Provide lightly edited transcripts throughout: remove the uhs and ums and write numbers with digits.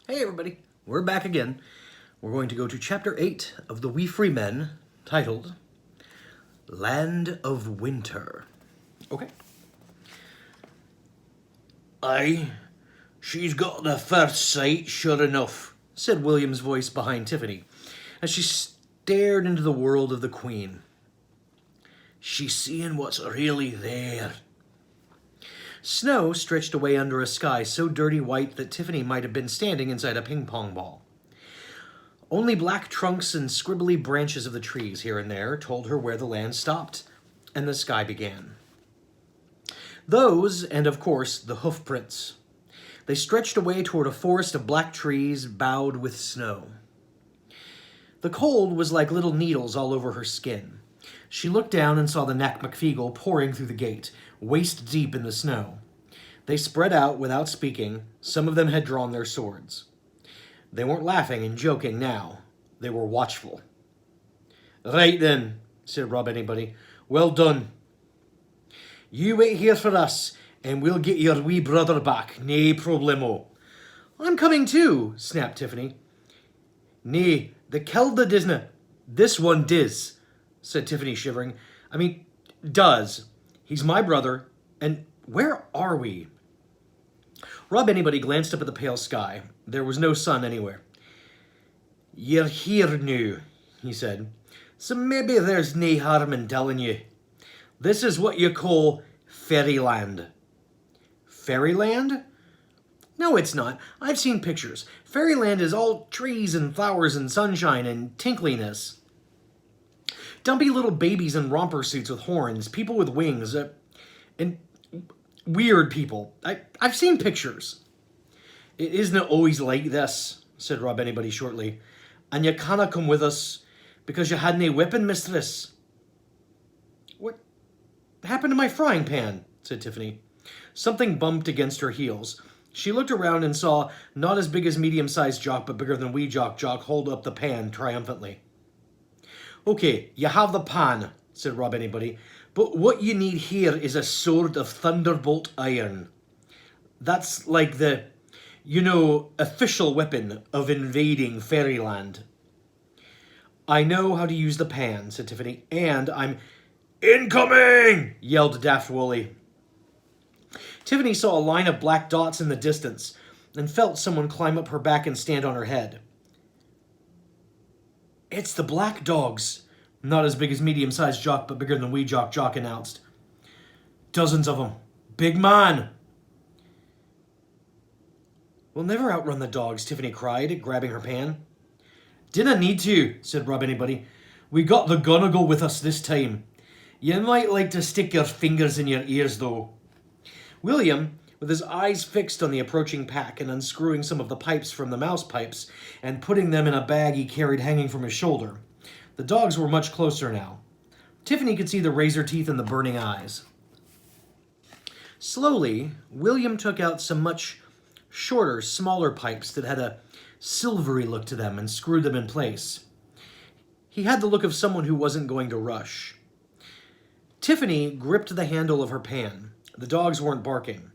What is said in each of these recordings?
Hey everybody, we're back again. We're going to go to chapter 8 of the We Free Men, titled Land of Winter. Okay. Aye, she's got the first sight, sure enough, said William's voice behind Tiffany, as she stared into the world of the Queen. She's seeing what's really there. Snow stretched away under a sky so dirty white that Tiffany might have been standing inside a ping-pong ball. Only black trunks and scribbly branches of the trees here and there told her where the land stopped and the sky began. Those, and of course, the hoof prints. They stretched away toward a forest of black trees bowed with snow. The cold was like little needles all over her skin. She looked down and saw the Nakmacfeagle pouring through the gate, waist deep in the snow. They spread out without speaking. Some of them had drawn their swords. They weren't laughing and joking now. They were watchful. Right then, said Rob Anybody. Well done. You wait here for us, and we'll get your wee brother back. Nae problemo. I'm coming too, snapped Tiffany. Nay, the Kelda disna. This one diz, said Tiffany, shivering. I mean, does. He's my brother, and where are we? Rob Anybody glanced up at the pale sky. There was no sun anywhere. You're here noo, he said. So maybe there's nae harm in telling you. This is what you call fairyland. Fairyland? No, it's not. I've seen pictures. Fairyland is all trees and flowers and sunshine and tinkliness. Dumpy little babies in romper suits with horns, people with wings, and weird people. I've seen pictures. It isn't always like this, said Rob Anybody shortly. And you canna come with us because you had nae whipping, mistress. What happened to my frying pan? Said Tiffany. Something bumped against her heels. She looked around and saw not as big as medium-sized Jock, but bigger than wee Jock hold up the pan triumphantly. Okay, you have the pan, said Rob Anybody, but what you need here is a sword of thunderbolt iron. That's like the, official weapon of invading fairyland. I know how to use the pan, said Tiffany, and I'm... Incoming! Yelled Daft Wooly. Tiffany saw a line of black dots in the distance and felt someone climb up her back and stand on her head. It's the Black Dogs. Not as big as medium-sized Jock, but bigger than wee Jock announced. Dozens of them. Big man! We'll never outrun the dogs, Tiffany cried, grabbing her pan. Dinna need to, said Rob Anybody. We got the Gonagall with us this time. You might like to stick your fingers in your ears, though. William, with his eyes fixed on the approaching pack and unscrewing some of the pipes from the mouse pipes and putting them in a bag he carried hanging from his shoulder. The dogs were much closer now. Tiffany could see the razor teeth and the burning eyes. Slowly, William took out some much shorter, smaller pipes that had a silvery look to them and screwed them in place. He had the look of someone who wasn't going to rush. Tiffany gripped the handle of her pan. The dogs weren't barking.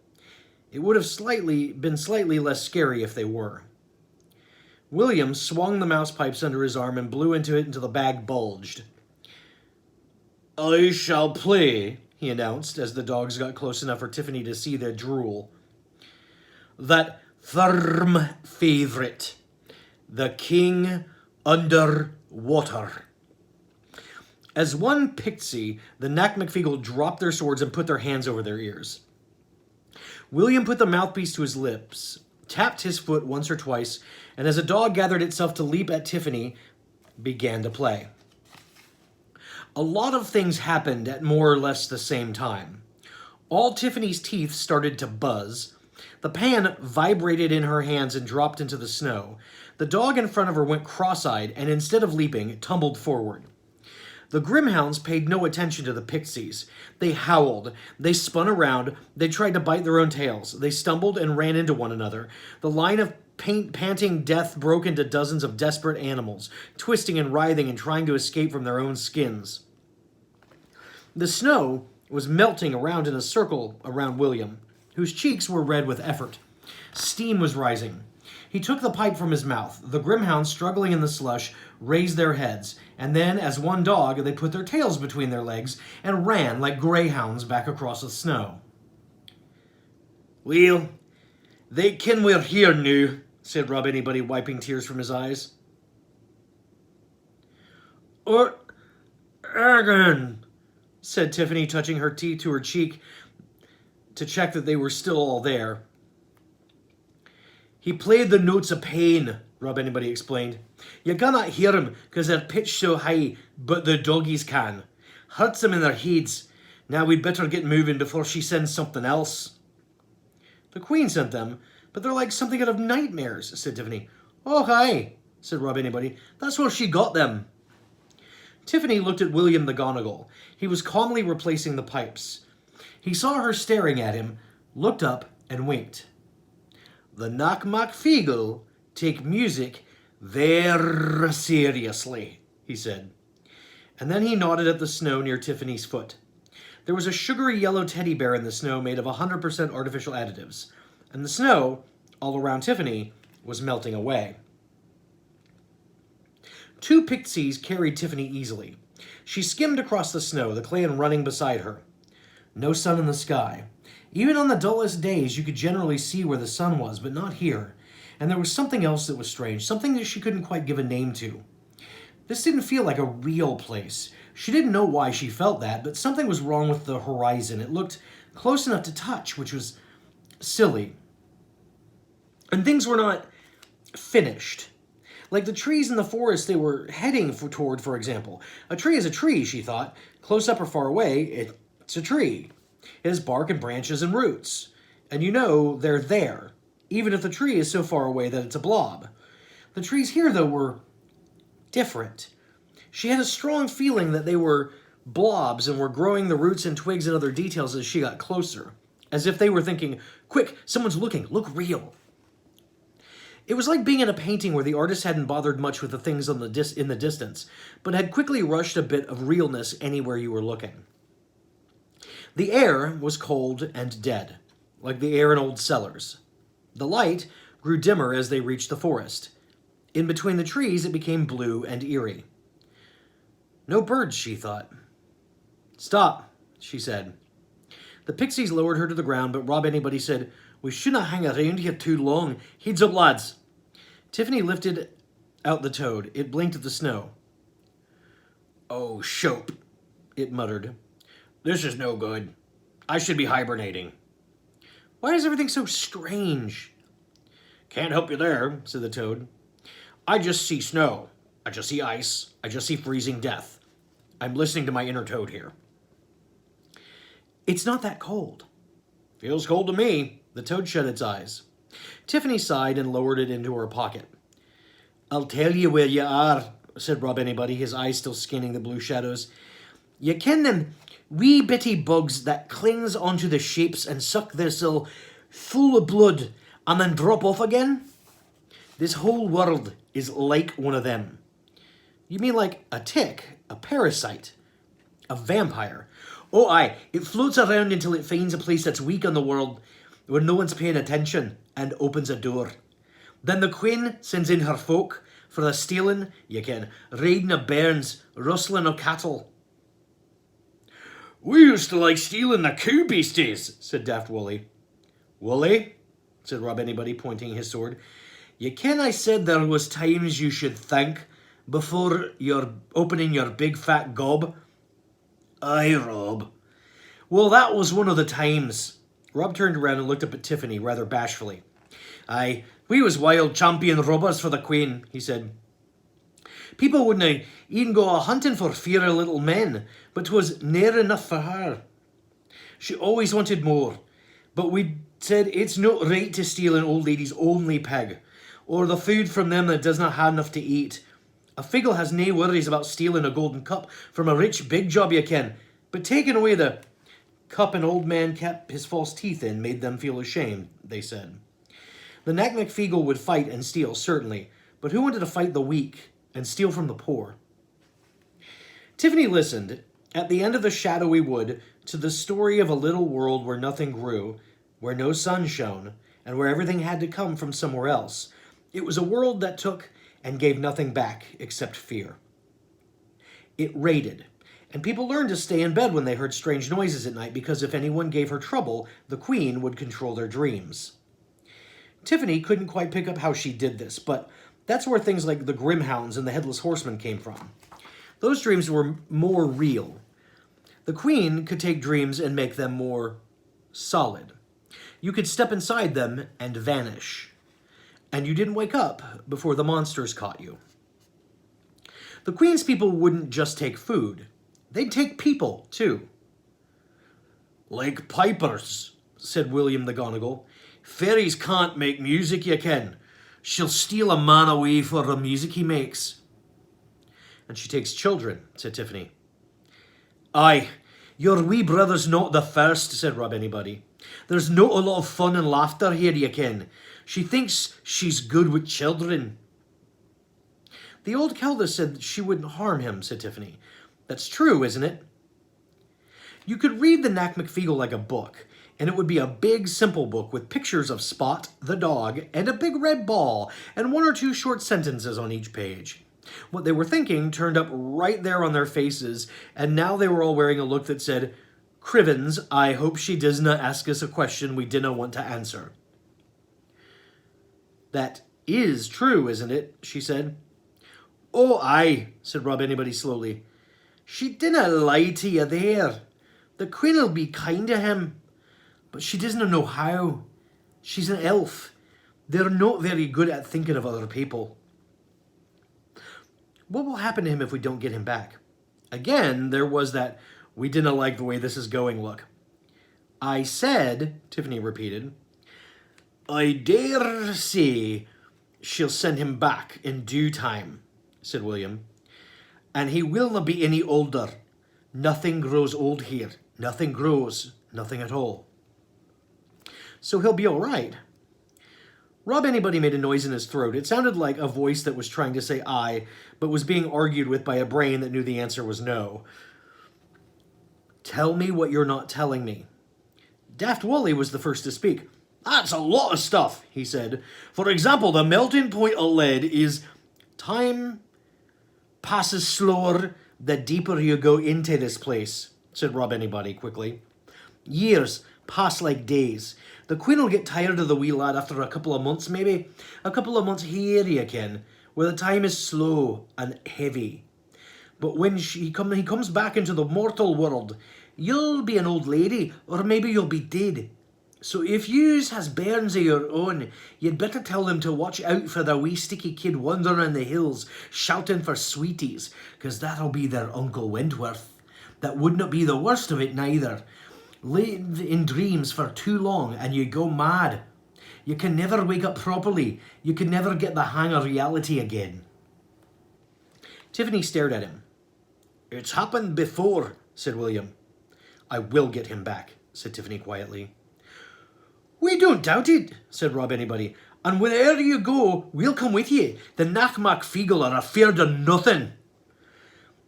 It would have been slightly less scary if they were. William swung the mouse pipes under his arm and blew into it until the bag bulged. I shall play, he announced as the dogs got close enough for Tiffany to see their drool. That firm favorite, the King Under Water. As one pixie, the Nakmacfeagle dropped their swords and put their hands over their ears. William put the mouthpiece to his lips, tapped his foot once or twice, and as a dog gathered itself to leap at Tiffany, began to play. A lot of things happened at more or less the same time. All Tiffany's teeth started to buzz. The pan vibrated in her hands and dropped into the snow. The dog in front of her went cross-eyed, and instead of leaping, tumbled forward. The Grimhounds paid no attention to the pixies. They howled. They spun around. They tried to bite their own tails. They stumbled and ran into one another. The line of panting death broke into dozens of desperate animals, twisting and writhing and trying to escape from their own skins. The snow was melting around in a circle around William, whose cheeks were red with effort. Steam was rising. He took the pipe from his mouth. The Grimhounds, struggling in the slush, raised their heads, and then, as one dog, they put their tails between their legs and ran like greyhounds back across the snow. "Well, they ken we're here now," said Rob Anybody, wiping tears from his eyes. "Or again," said Tiffany, touching her teeth to her cheek to check that they were still all there. "He played the notes of pain," Rob Anybody explained. "You cannot hear him because they're pitched so high, but the doggies can. Hurts them in their heads. Now we'd better get moving before she sends something else." "The Queen sent them, but they're like something out of nightmares," said Tiffany. "Oh, hi," said Rob Anybody. "That's where she got them." Tiffany looked at William the Gonagle. He was calmly replacing the pipes. He saw her staring at him, looked up, and winked. "The Knock Feagle take music very seriously," he said. And then he nodded at the snow near Tiffany's foot. There was a sugary yellow teddy bear in the snow made of 100% artificial additives, and the snow, all around Tiffany, was melting away. 2 pixies carried Tiffany easily. She skimmed across the snow, the clan running beside her. No sun in the sky. Even on the dullest days, you could generally see where the sun was, but not here. And there was something else that was strange, something that she couldn't quite give a name to. This didn't feel like a real place. She didn't know why she felt that, but something was wrong with the horizon. It looked close enough to touch, which was silly. And things were not finished. Like the trees in the forest they were heading toward, for example. A tree is a tree, she thought. Close up or far away, it's a tree. It has bark and branches and roots. And you know they're there, even if the tree is so far away that it's a blob. The trees here, though, were different. She had a strong feeling that they were blobs and were growing the roots and twigs and other details as she got closer. As if they were thinking, "Quick, someone's looking, look real." It was like being in a painting where the artist hadn't bothered much with the things in the distance, but had quickly rushed a bit of realness anywhere you were looking. The air was cold and dead, like the air in old cellars. The light grew dimmer as they reached the forest. In between the trees, it became blue and eerie. No birds, she thought. "Stop," she said. The pixies lowered her to the ground, but Rob Anybody said, "We shouldn't hang around here too long. Heads up, lads." Tiffany lifted out the toad. It blinked at the snow. "Oh, Shope," it muttered. "This is no good. I should be hibernating." "Why is everything so strange?" "Can't help you there," said the toad. "I just see snow. I just see ice. I just see freezing death. I'm listening to my inner toad here." "It's not that cold." "Feels cold to me." The toad shut its eyes. Tiffany sighed and lowered it into her pocket. "I'll tell you where you are," said Rob Anybody, his eyes still scanning the blue shadows. "You ken them wee bitty bugs that clings onto the shapes and suck their soul full of blood and then drop off again? This whole world is like one of them." "You mean like a tick, a parasite, a vampire?" "Oh, aye. It floats around until it finds a place that's weak on the world where no one's paying attention and opens a door. Then the Queen sends in her folk for the stealing, you ken, raiding of bairns, rustling of cattle." "We used to like stealing the cow beasties," said Daft Wooly. "Wooly?" said Rob Anybody, pointing his sword. "You ken I said there was times you should think before you're opening your big fat gob?" "Aye, Rob." "Well, that was one of the times." Rob turned around and looked up at Tiffany rather bashfully. "Aye, we was wild champion robbers for the Queen," he said. "People wouldn't even go a-hunting for fear of little men, but 'twas near enough for her. She always wanted more, but we said it's not right to steal an old lady's only pig, or the food from them that does not have enough to eat. A Figgle has nae worries about stealing a golden cup from a rich big job, you ken, but taking away the cup an old man kept his false teeth in made them feel ashamed," they said. The Knack Feagle would fight and steal, certainly, but who wanted to fight the weak and steal from the poor? Tiffany listened, at the end of the shadowy wood, to the story of a little world where nothing grew, where no sun shone, and where everything had to come from somewhere else, It was a world that took and gave nothing back except fear. It raided, and people learned to stay in bed when they heard strange noises at night because if anyone gave her trouble, the queen would control their dreams. Tiffany couldn't quite pick up how she did this, but that's where things like the Grimhounds and the Headless Horseman came from. Those dreams were more real. The queen could take dreams and make them more solid. You could step inside them and vanish. And you didn't wake up before the monsters caught you. The queen's people wouldn't just take food. They'd take people, too. "Like pipers," said William the Gonigal. "Fairies can't make music, you ken. She'll steal a man away for the music he makes." "And she takes children," said Tiffany. "Aye, your wee brother's not the first," said Rob Anybody. "There's not a lot of fun and laughter here, you ken. She thinks she's good with children." "The old Kelda said she wouldn't harm him," said Tiffany. "That's true, isn't it?" You could read the Knack McFeagle like a book, and it would be a big, simple book with pictures of Spot, the dog, and a big red ball, and one or two short sentences on each page. What they were thinking turned up right there on their faces, and now they were all wearing a look that said, "Crivens, I hope she doesna ask us a question we dinna want to answer." "That is true, isn't it?" she said. "Oh, aye," said Rob Anybody slowly. "She dinna lie to you there. The queen'll be kind to him, but she doesn't know how. She's an elf. They're not very good at thinking of other people." "What will happen to him if we don't get him back?" Again, there was that "we didn't like the way this is going" look. "I said," Tiffany repeated, "I dare say she'll send him back in due time," said William. "And he will not be any older. Nothing grows old here. Nothing grows. Nothing at all. So he'll be all right." Rob Anybody made a noise in his throat. It sounded like a voice that was trying to say "I," but was being argued with by a brain that knew the answer was no. "Tell me what you're not telling me." Daft Wally was the first to speak. "That's a lot of stuff," he said. "For example, the melting point of lead is time passes slower the deeper you go into this place," said Rob Anybody quickly. "Years pass like days. The queen will get tired of the wee lad after a couple of months, maybe. A couple of months here, you ken, where the time is slow and heavy. But when he comes back into the mortal world, you'll be an old lady, or maybe you'll be dead. So if yous has bairns of your own, you'd better tell them to watch out for the wee sticky kid wandering in the hills, shouting for sweeties, 'cause that'll be their Uncle Wentworth. That wouldn't be the worst of it neither. Live in dreams for too long and you go mad. You can never wake up properly. You can never get the hang of reality again." Tiffany stared at him. "It's happened before," said William. "I will get him back," said Tiffany quietly. "We don't doubt it," said Rob Anybody. "And wherever you go, we'll come with ye. The Knack McFeagle are afeard of nothing."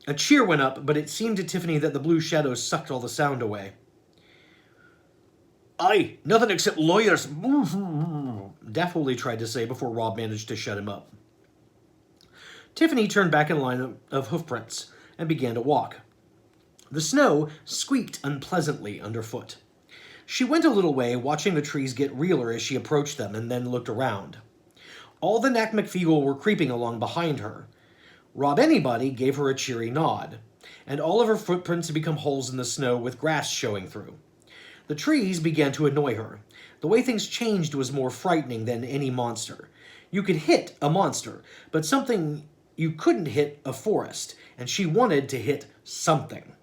A cheer went up, but it seemed to Tiffany that the blue shadows sucked all the sound away. "Aye, nothing except lawyers," Daft Wally tried to say before Rob managed to shut him up. Tiffany turned back in line of hoofprints and began to walk. The snow squeaked unpleasantly underfoot. She went a little way, watching the trees get realer as she approached them, and then looked around. All the Knack McFeagle were creeping along behind her. Rob Anybody gave her a cheery nod, and all of her footprints had become holes in the snow with grass showing through. The trees began to annoy her. The way things changed was more frightening than any monster. You could hit a monster, but something you couldn't hit a forest, and she wanted to hit something.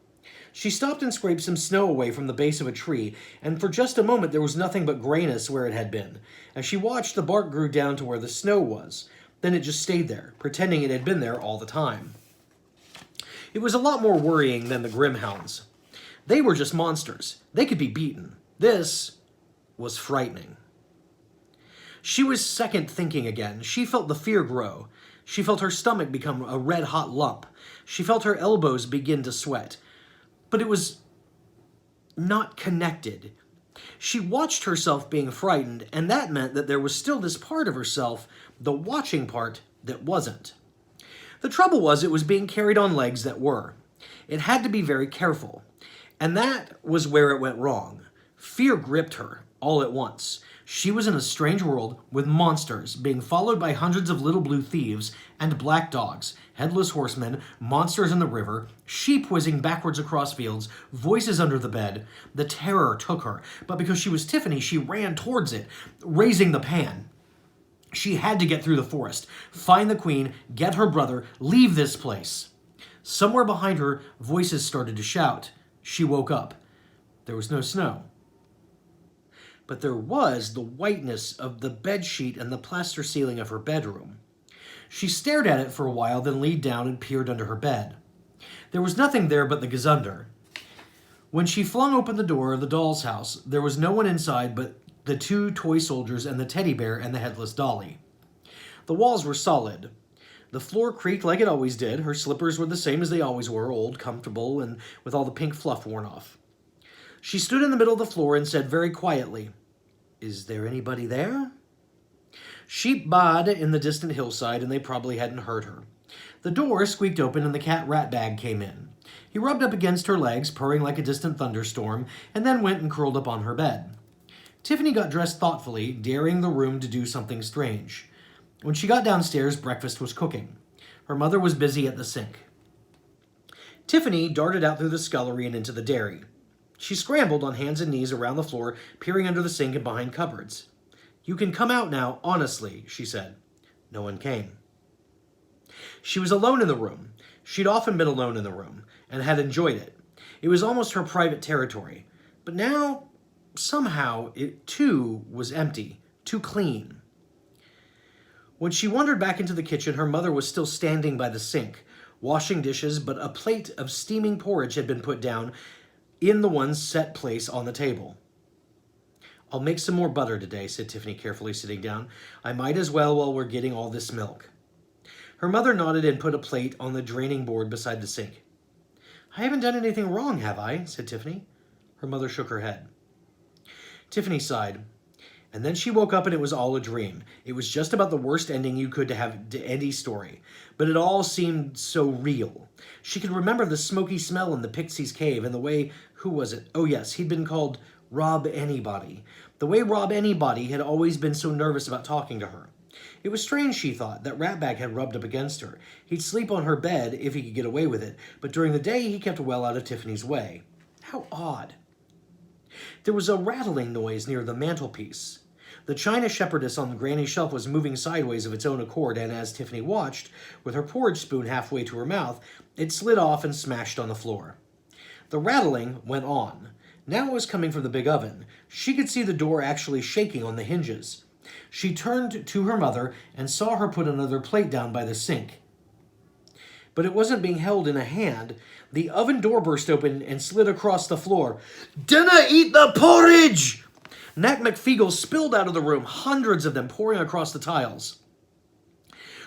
She stopped and scraped some snow away from the base of a tree, and for just a moment there was nothing but grayness where it had been. As she watched, the bark grew down to where the snow was. Then it just stayed there, pretending it had been there all the time. It was a lot more worrying than the Grimhounds. They were just monsters. They could be beaten. This was frightening. She was second thinking again. She felt the fear grow. She felt her stomach become a red-hot lump. She felt her elbows begin to sweat. But it was not connected. She watched herself being frightened, and that meant that there was still this part of herself, the watching part, that wasn't. The trouble was it was being carried on legs that were. It had to be very careful. And that was where it went wrong. Fear gripped her, all at once. She was in a strange world with monsters, being followed by hundreds of little blue thieves and black dogs, headless horsemen, monsters in the river, sheep whizzing backwards across fields, voices under the bed. The terror took her, but because she was Tiffany, she ran towards it, raising the pan. She had to get through the forest, find the queen, get her brother, leave this place. Somewhere behind her, voices started to shout. She woke up. There was no snow. But there was the whiteness of the bedsheet and the plaster ceiling of her bedroom. She stared at it for a while, then leaned down and peered under her bed. There was nothing there but the gazunder. When she flung open the door of the doll's house, there was no one inside but the two toy soldiers and the teddy bear and the headless dolly. The walls were solid. The floor creaked like it always did. Her slippers were the same as they always were, old, comfortable, and with all the pink fluff worn off. She stood in the middle of the floor and said very quietly, "Is there anybody there?" Sheep baaed in the distant hillside, and they probably hadn't heard her. The door squeaked open, and the cat Ratbag came in. He rubbed up against her legs, purring like a distant thunderstorm, and then went and curled up on her bed. Tiffany got dressed thoughtfully, daring the room to do something strange. When she got downstairs, breakfast was cooking. Her mother was busy at the sink. Tiffany darted out through the scullery and into the dairy. She scrambled on hands and knees around the floor, peering under the sink and behind cupboards. "You can come out now, honestly," she said. No one came. She was alone in the room. She'd often been alone in the room, and had enjoyed it. It was almost her private territory. But now, somehow, it too was empty, too clean. When she wandered back into the kitchen, her mother was still standing by the sink, washing dishes, but a plate of steaming porridge had been put down in the one set place on the table. "I'll make some more butter today," said Tiffany, carefully sitting down. "I might as well while we're getting all this milk." Her mother nodded and put a plate on the draining board beside the sink. "I haven't done anything wrong, have I?" said Tiffany. Her mother shook her head. Tiffany sighed. And then she woke up and it was all a dream. It was just about the worst ending you could have to any story. But it all seemed so real. She could remember the smoky smell in the Pixies' cave and the way, who was it? Oh yes, he'd been called Rob Anybody. The way Rob Anybody had always been so nervous about talking to her. It was strange, she thought, that Ratbag had rubbed up against her. He'd sleep on her bed if he could get away with it, but during the day he kept well out of Tiffany's way. How odd. There was a rattling noise near the mantelpiece. The china shepherdess on the granny shelf was moving sideways of its own accord, and as Tiffany watched, with her porridge spoon halfway to her mouth, it slid off and smashed on the floor. The rattling went on. Now it was coming from the big oven. She could see the door actually shaking on the hinges. She turned to her mother and saw her put another plate down by the sink. But it wasn't being held in a hand. The oven door burst open and slid across the floor. "Dinna eat the porridge!" Nat McFeagle spilled out of the room, hundreds of them pouring across the tiles.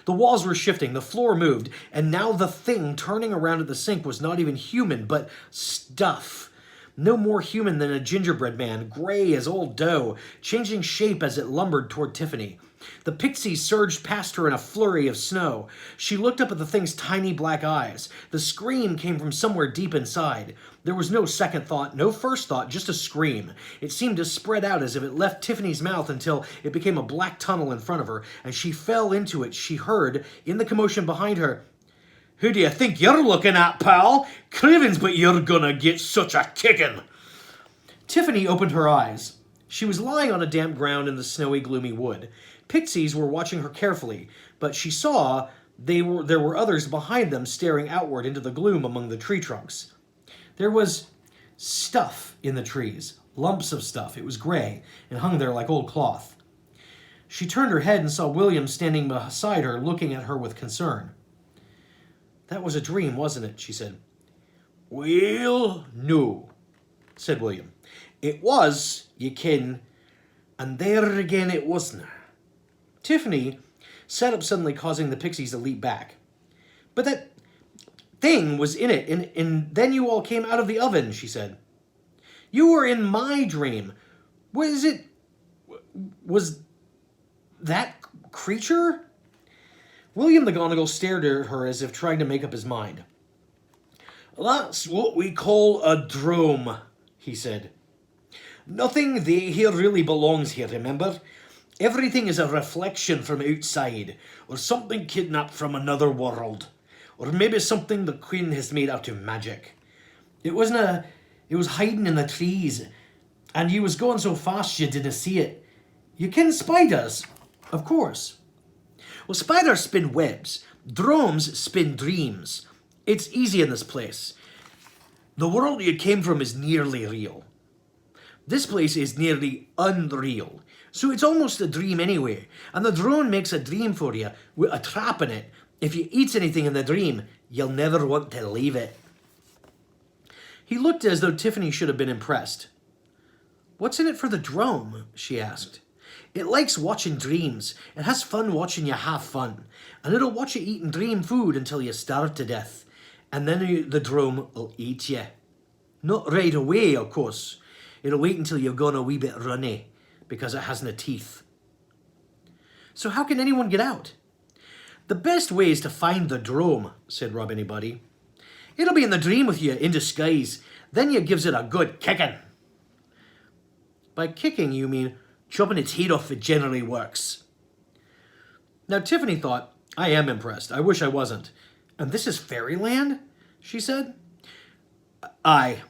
The walls were shifting, the floor moved, and now the thing turning around at the sink was not even human, but stuff. No more human than a gingerbread man, gray as old dough, changing shape as it lumbered toward Tiffany. The pixies surged past her in a flurry of snow. She looked up at the thing's tiny black eyes. The scream came from somewhere deep inside. There was no second thought, no first thought, just a scream. It seemed to spread out as if it left Tiffany's mouth until it became a black tunnel in front of her. As she fell into it, she heard, in the commotion behind her, "Who do you think you're looking at, pal? Crivens, but you're gonna get such a kicking." Tiffany opened her eyes. She was lying on a damp ground in the snowy, gloomy wood. Pixies were watching her carefully, but she saw there were others behind them staring outward into the gloom among the tree trunks. There was stuff in the trees, lumps of stuff. It was gray and hung there like old cloth. She turned her head and saw William standing beside her, looking at her with concern. "That was a dream, wasn't it?" she said. "Well, no," said William. "It was, ye ken, and there again it wasna." Tiffany sat up suddenly, causing the pixies to leap back. "But that thing was in it, and then you all came out of the oven," she said. "You were in my dream. What is it? Was that creature? William McGonagall stared at her as if trying to make up his mind. That's what we call a drome, he said. Nothing here really belongs here, remember? Everything is a reflection from outside, or something kidnapped from another world, or maybe something the Queen has made out of magic. It was hiding in the trees, and you was going so fast you didn't see it. You ken spiders, of course. Well, spiders spin webs. Dromes spin dreams. It's easy in this place. The world you came from is nearly real. This place is nearly unreal. So it's almost a dream anyway. And the drone makes a dream for you with a trap in it. If you eat anything in the dream, you'll never want to leave it. He looked as though Tiffany should have been impressed. What's in it for the drone? She asked. It likes watching dreams. It has fun watching you have fun. And it'll watch you eating dream food until you starve to death. And then the drone will eat you. Not right away, of course. It'll wait until you've gone a wee bit runny, because it hasn't teeth. So how can anyone get out? The best way is to find the drome, said Robiny Buddy. It'll be in the dream with you, in disguise. Then you gives it a good kicking. By kicking, you mean chopping its head off. It generally works. Now Tiffany thought, I am impressed. I wish I wasn't. And this is fairyland? She said. Aye.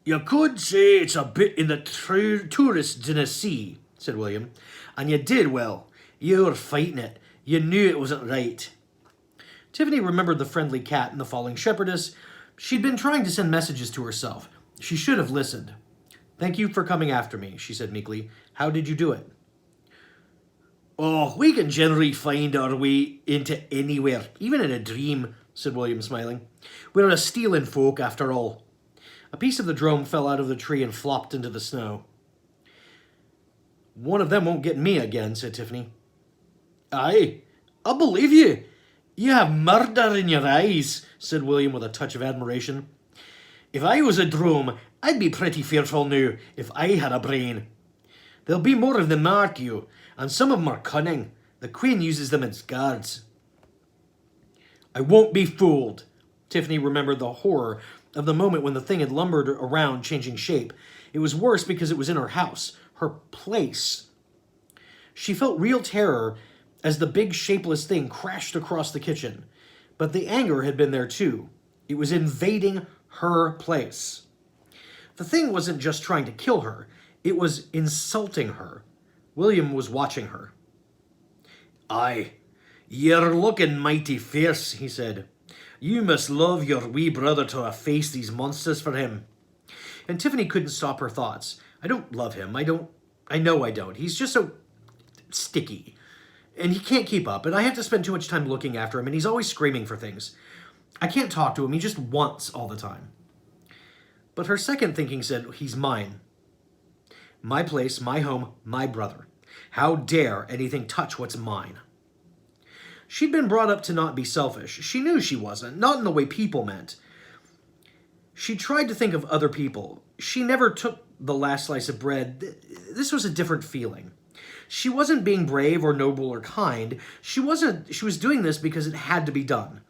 You could say it's a bit in the tourists didn't see, said William. And you did well. You were fighting it. You knew it wasn't right. Tiffany remembered the friendly cat and the falling shepherdess. She'd been trying to send messages to herself. She should have listened. Thank you for coming after me, she said meekly. How did you do it? Oh, we can generally find our way into anywhere, even in a dream, said William, smiling. We're a stealing folk, after all. A piece of the drome fell out of the tree and flopped into the snow. One of them won't get me again, said Tiffany. Aye, I believe you. You have murder in your eyes, said William with a touch of admiration. If I was a drome, I'd be pretty fearful now if I had a brain. There'll be more of them, mark you, and some of them are cunning. The Queen uses them as guards. I won't be fooled. Tiffany remembered the horror of the moment when the thing had lumbered around, changing shape. It was worse because it was in her house, her place. She felt real terror as the big shapeless thing crashed across the kitchen. But the anger had been there too. It was invading her place. The thing wasn't just trying to kill her. It was insulting her. William was watching her. Aye, you're looking mighty fierce, he said. You must love your wee brother to have faced these monsters for him. And Tiffany couldn't stop her thoughts. I don't love him. I know I don't. He's just so sticky. And he can't keep up, and I have to spend too much time looking after him, and he's always screaming for things. I can't talk to him. He just wants all the time. But her second thinking said, he's mine. My place, my home, my brother. How dare anything touch what's mine? She'd been brought up to not be selfish. She knew she wasn't, not in the way people meant. She tried to think of other people. She never took the last slice of bread. This was a different feeling. She wasn't being brave or noble or kind. She was doing this because it had to be done.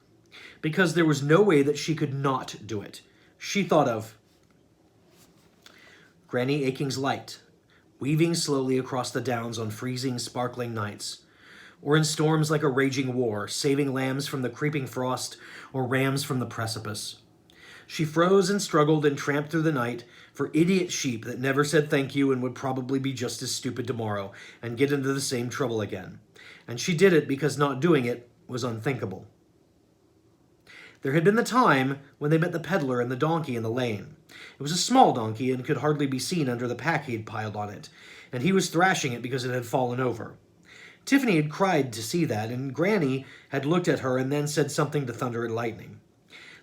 Because there was no way that she could not do it. She thought of Granny Aking's light, weaving slowly across the downs on freezing, sparkling nights, or in storms like a raging war, saving lambs from the creeping frost or rams from the precipice. She froze and struggled and tramped through the night for idiot sheep that never said thank you and would probably be just as stupid tomorrow and get into the same trouble again. And she did it because not doing it was unthinkable. There had been the time when they met the peddler and the donkey in the lane. It was a small donkey and could hardly be seen under the pack he'd piled on it, and he was thrashing it because it had fallen over. Tiffany had cried to see that, and Granny had looked at her and then said something to Thunder and Lightning.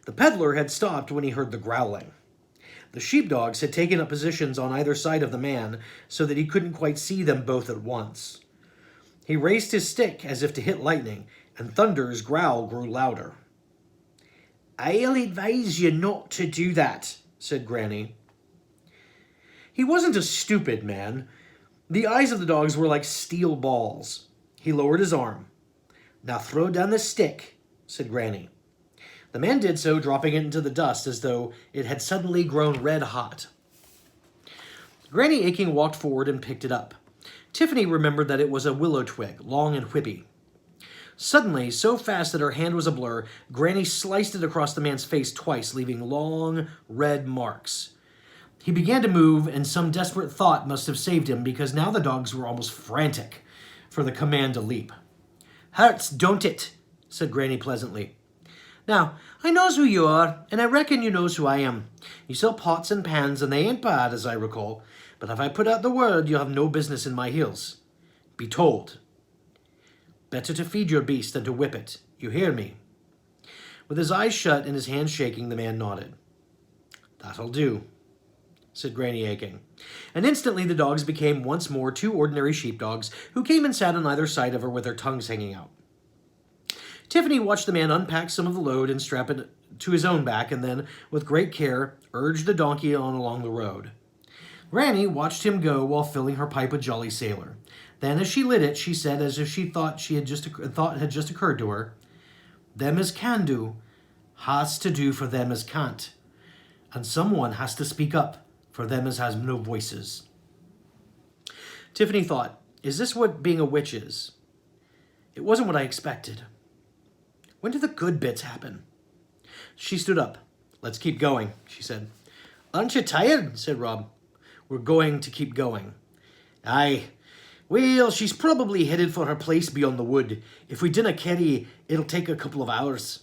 The peddler had stopped when he heard the growling. The sheepdogs had taken up positions on either side of the man so that he couldn't quite see them both at once. He raised his stick as if to hit Lightning, and Thunder's growl grew louder. "I'll advise you not to do that," said Granny. He wasn't a stupid man. The eyes of the dogs were like steel balls. He lowered his arm. "Now throw down the stick," said Granny. The man did so, dropping it into the dust as though it had suddenly grown red hot. Granny Aching walked forward and picked it up. Tiffany remembered that it was a willow twig, long and whippy. Suddenly, so fast that her hand was a blur, Granny sliced it across the man's face twice, leaving long, red marks. He began to move, and some desperate thought must have saved him, because now the dogs were almost frantic for the command to leap. "Hurts, don't it?" said Granny pleasantly. "Now, I knows who you are, and I reckon you knows who I am. You sell pots and pans, and they ain't bad, as I recall. But if I put out the word, you have no business in my hills. Be told. Better to feed your beast than to whip it. You hear me?" With his eyes shut and his hands shaking, the man nodded. "That'll do," said Granny Aching. And instantly the dogs became once more two ordinary sheepdogs who came and sat on either side of her with their tongues hanging out. Tiffany watched the man unpack some of the load and strap it to his own back, and then, with great care, urged the donkey on along the road. Granny watched him go while filling her pipe with Jolly Sailor. Then, as she lit it, she said, as if she thought had just occurred to her, "Them as can do, has to do for them as can't. And someone has to speak up for them as has no voices." Tiffany thought, is this what being a witch is? It wasn't what I expected. When do the good bits happen? She stood up. "Let's keep going," she said. "Aren't you tired?" said Rob. "We're going to keep going." "Aye. Well, she's probably headed for her place beyond the wood. If we dinna carry, it'll take a couple of hours."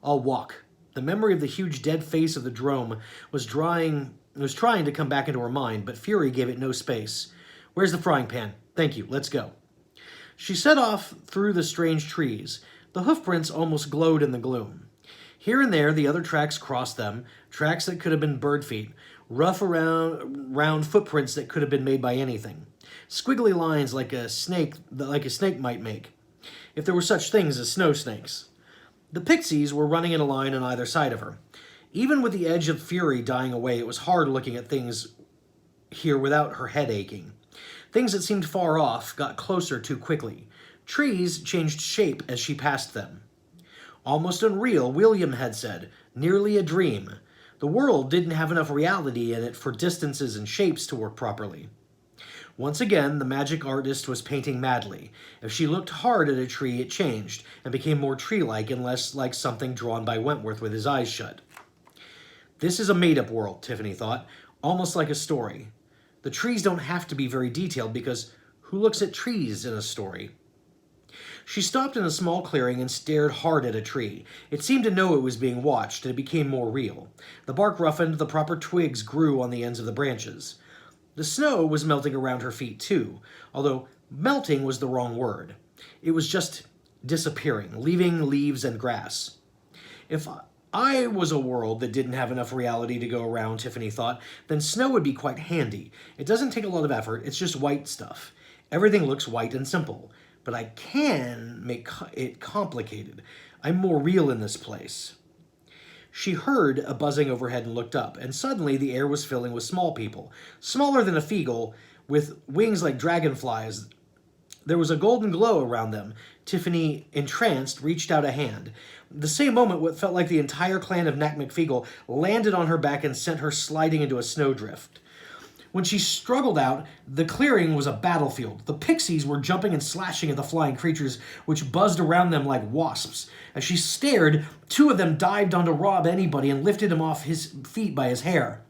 "I'll walk." The memory of the huge dead face of the drome was trying to come back into her mind, but fury gave it no space. "Where's the frying pan? Thank you. Let's go." She set off through the strange trees. The hoofprints almost glowed in the gloom. Here and there, the other tracks crossed them, tracks that could have been bird feet, rough round footprints that could have been made by anything, squiggly lines like a snake might make, if there were such things as snow snakes. The pixies were running in a line on either side of her. Even with the edge of fury dying away, it was hard looking at things here without her head aching. Things that seemed far off got closer too quickly. Trees changed shape as she passed them. Almost unreal, William had said, nearly a dream. The world didn't have enough reality in it for distances and shapes to work properly. Once again, the magic artist was painting madly. If she looked hard at a tree, it changed and became more tree-like and less like something drawn by Wentworth with his eyes shut. This is a made-up world, Tiffany thought, almost like a story. The trees don't have to be very detailed because who looks at trees in a story? She stopped in a small clearing and stared hard at a tree. It seemed to know it was being watched, and it became more real. The bark roughened, the proper twigs grew on the ends of the branches. The snow was melting around her feet, too, although melting was the wrong word. It was just disappearing, leaving leaves and grass. If I was a world that didn't have enough reality to go around, Tiffany thought, then snow would be quite handy. It doesn't take a lot of effort, it's just white stuff. Everything looks white and simple. But I can make it complicated. I'm more real in this place. She heard a buzzing overhead and looked up, and suddenly the air was filling with small people, smaller than a Feagle, with wings like dragonflies. There was a golden glow around them. Tiffany, entranced, reached out a hand. The same moment, what felt like the entire clan of Nakmcfeagle landed on her back and sent her sliding into a snowdrift. When she struggled out, the clearing was a battlefield. The pixies were jumping and slashing at the flying creatures, which buzzed around them like wasps. As she stared, two of them dived onto Rob Anybody and lifted him off his feet by his hair.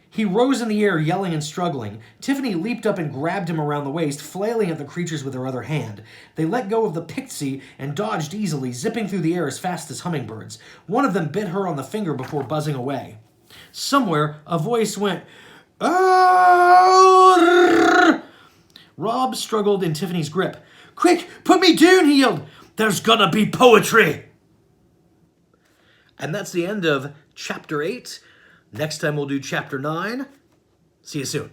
He rose in the air, yelling and struggling. Tiffany leaped up and grabbed him around the waist, flailing at the creatures with her other hand. They let go of the pixie and dodged easily, zipping through the air as fast as hummingbirds. One of them bit her on the finger before buzzing away. Somewhere, a voice went, "Oh!" Rob struggled in Tiffany's grip. "Quick, put me down," he yelled. "There's gonna be poetry." And that's the end of Chapter 8. Next time we'll do Chapter 9. See you soon.